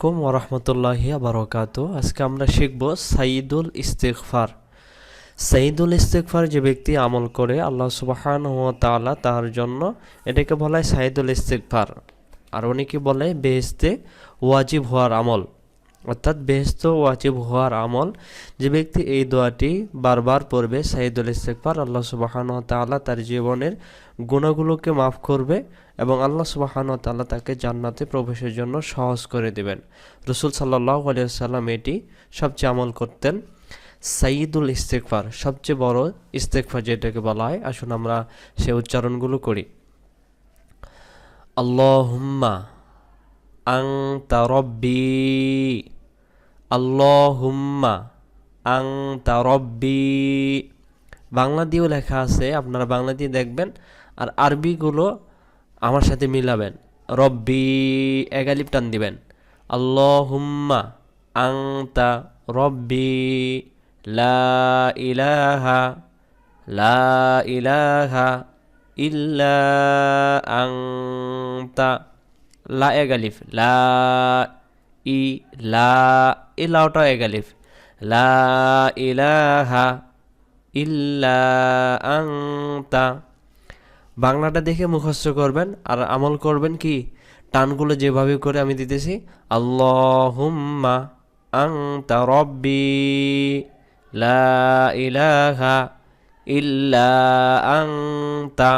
আলাইকুম ওয়া রাহমাতুল্লাহি ওয়া বারাকাতুহু। আজকে আমরা শিখব সাইয়্যিদুল ইস্তিগফার। সাইয়্যিদুল ইস্তিগফার যে ব্যক্তি আমল করে আল্লাহ সুবহানাহু ওয়া তাআলা তার জন্য এটাকে বলা হয় সাইয়্যিদুল ইস্তিগফার। আর অনেকে বলে বেহেশতে ওয়াজিব হওয়ার আমল, অর্থাৎ বেহেশত ওয়াজিব হওয়ার আমল। যে ব্যক্তি এই দোয়াটি বারবার পড়বে সাইয়্যিদুল ইস্তিগফার, আল্লাহ সুবহানাহু ওয়া তাআলা তার জীবনের গুনাহগুলোকে মাফ করবে এবং আল্লাহ সুবহানাহু ওয়া তাআলা তাকে জান্নাতে প্রবেশের জন্য সহজ করে দিবেন। রাসূল সাল্লাল্লাহু আলাইহি ওয়াসাল্লাম এটি সবচেয়ে আমল করতেন। সাইয়্যিদুল ইস্তিগফার সবচেয়ে বড় ইস্তিগফার যেটাকে বলা হয়। আসুন আমরা সে উচ্চারণগুলো করি। আল্লাহুম্মা আনতা রব্বি, আল্লাহুম্মা আনতা রব্বি। বাংলা দিয়েও লেখা আছে, আপনারা বাংলা দিয়ে দেখবেন, আর আরবিগুলো আমার সাথে মিলাবেন। রব্বি এক আলিফ টান দিবেন। আল্লাহুম্মা আনতা রব্বি লা ইলাহা লা ইলাহা ইল্লা আনতা। লা এক আলিফ, লা ই লা, এই লাওটা এক আলিফ। লা ইলাহা ইল্লা আনতা। বাংলাটা দেখে মুখস্থ করবেন আর আমল করবেন কি, টানগুলো যেভাবে করে আমি দিতেছি। আল্লাহুম্মা আনতা রব্বি লা ইলাহা ইল্লা আনতা,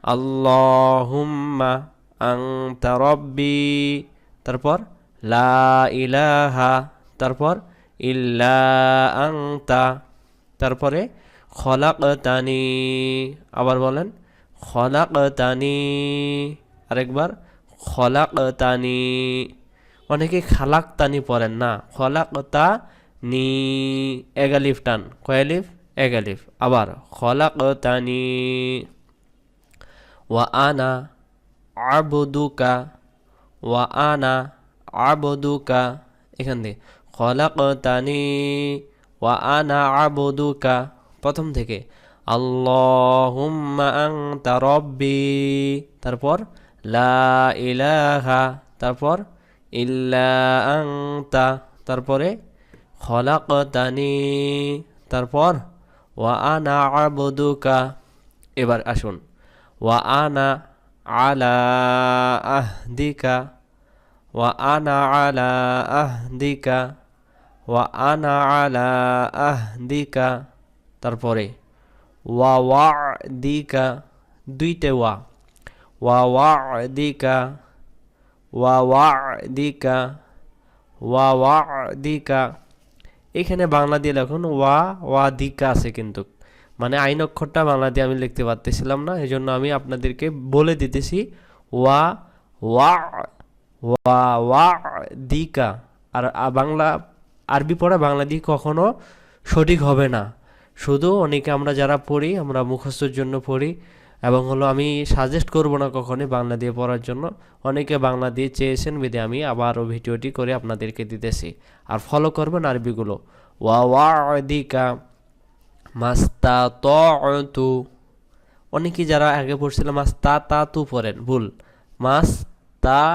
আল্লাহুম্মা আনতা রব্বি, তারপর লা ইলাহা, তারপর ইল্লা আনতা, তারপরে খলাকতানি। আবার বলেন খলাকতানি, আরেকবার খলাকতানি। অনেকে খালাকতানি পড়েন না, খলাকতানি এক আলিফ টান। কয় আলিফ? এক আলিফ। আবার খলাকতানি। ওয়া আনা আবদুকা, ওয়া আনা আবদুকা, এখান দিয়ে খলাকতানি ওয়া আনা আবদুকা, প্রথম থেকে। আল্লাহুম্মা আনতা রব্বি, তারপর লা ইলাহা, তারপর ইল্লা আনতা, তারপরে খলাকতানি, তারপর ওয়া আনা আবদুকা। এবার আসুন, ওয়া আনা আলা আহদিকা, ওয়া আনা আলা আহদিকা, ওয়া আনা আলা আহদিকা, তারপরে ওয়া ওয়াদিকা, দুইটা ওয়া, ওয়া ওয়াদিকা, ওয়া ওয়াদিকা, ওয়া ওয়াদিকা। এখানে বাংলা দিয়ে লিখুন ওয়া ওয়াদিকা আছে, কিন্তু মানে আইন অক্ষরটা বাংলা দিয়ে আমি লিখতে পারতেছিলাম না, এই জন্য আমি আপনাদেরকে বলে দিতেছি ওয়া ওয়া ওয়া ওয়াদিকা। আর বাংলা আরবি পড়া বাংলা দিয়ে কখনো সঠিক হবে না। শুধু অনেকে আমরা যারা পড়ি, আমরা মুখস্থর জন্য পড়ি, এবং হলো আমি সাজেস্ট করব না কখনোই বাংলা দিয়ে পড়ার জন্য। অনেকে বাংলা দিয়ে চেয়েছেন বিধে আমি আবারও ভিডিওটি করে আপনাদেরকে দিতেছি, আর ফলো করবেন আরবিগুলো। ওয়া ওয়াদিকা মাস্তাতু। অনেকে যারা আগে পড়ছিলাম মাস্তাতাতু পড়েন, ভুল। মাস্তাতু,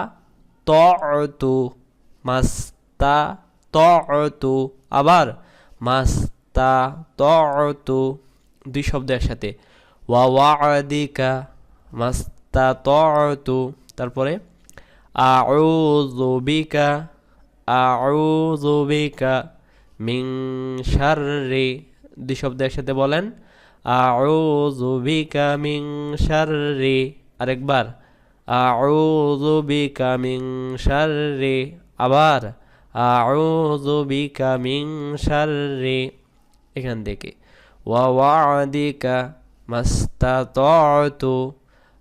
মাস্তাতু, আবার মাস্তাতু, দুই শব্দ একসাথে। ওয়া ওয়াদিকা মাস্তাতু, তারপরে আউযু বিকা, আউযু বিকা মিন শাররি, দুই শব্দ একসাথে বলেন। আউযু বিকা মিন শাররি, আরেকবার আউযু বিকা মিন শাররি, আবার আউযু বিকা মিন শাররি। এখান থেকে ওয়া ওয়াদিকা মাস্তাতু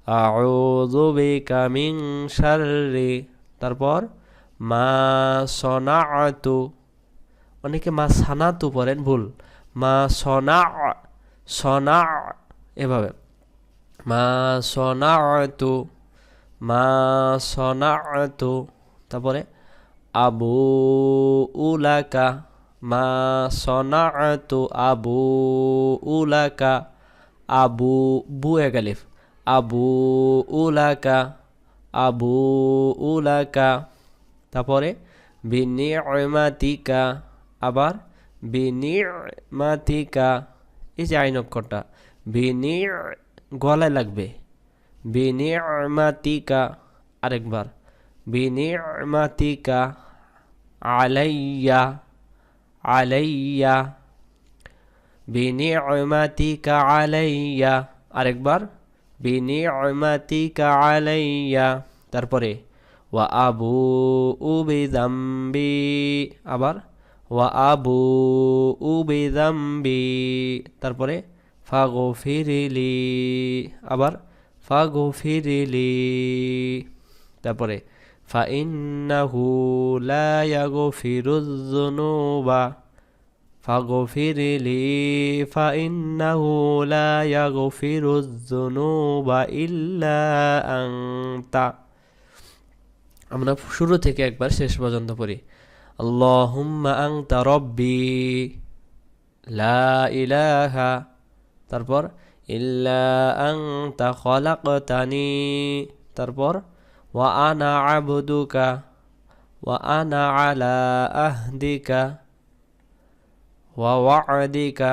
আউযু বিকা মিন শাররি, তারপর মা সনাআতু। অনেকে মা সানাতু পড়েন, ভুল। মা সনা, সনা, এভাবে মা সনাআতু, মা সনাআতু, তারপরে আবু উলাকা, মা সনাআতু আবু উলাকা, আবু, বু এক আলিফ, আবু উলাকা, আবু উলাকা, তারপরে বিনি'মাতিকা, আবার বিনি'মাতিকা, এই যে আইন অক্ষরটা বিনি গলায় লাগবে, বিনি'মাতিকা, আরেকবার বিনি'মাতিকা আলাইয়া, আলাইয়া, বিনি'মাতিকা আলাইয়া, আরেকবার বিনি'মাতিকা আলাইয়া। তারপরে ওয়া আবুউ বিযামবি, আবার ওয়া আবুউ বিযামবি, তারপরে ফাগফিরলি, আবার ফাগফিরলি, তারপরে ফাইন্নাহু লা ইয়াগফিরুয যুনুবা, ফাগফিরলি ফাইন্নাহু লা ইয়াগফিরুয যুনুবা ইল্লা আনতা। আমরা শুরু থেকে একবার শেষ পর্যন্ত পড়ি। আল্লাহুম্মা আনতা রব্বি লা ইলাহা, তারপর ইল্লা আনতা খলাকতানি, তারপর ওয়া আনা আবদুকা ওয়া আনা আলা আহদিকা ওয়া ওয়া'দিকা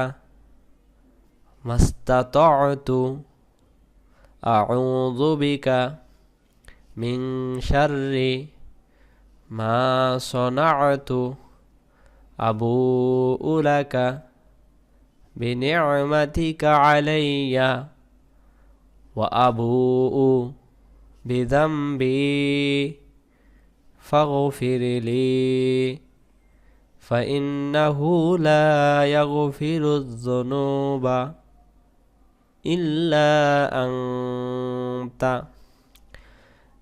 মাস্তাতা'তু আউযু বিকা মিন শাররি মা সনা'তু আবুউ লাকা বিনি'মাতিকা আলাইয়া ওয়া আবুউ বিযামবি ফাগফিরলি ফাইন্নাহু লা ইয়াগফিরুয যুনুবা ইল্লা আনতা।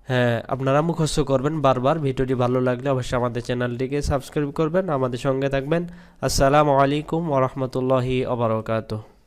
হ্যাঁ, আপনারা মুখস্থ করবেন বারবার। ভিডিওটি ভালো লাগলে অবশ্যই আমাদের চ্যানেলটিকে সাবস্ক্রাইব করবেন, আমাদের সঙ্গে থাকবেন। আসসালামু আলাইকুম ওয়া রাহমাতুল্লাহি ওয়া বারাকাতুহু।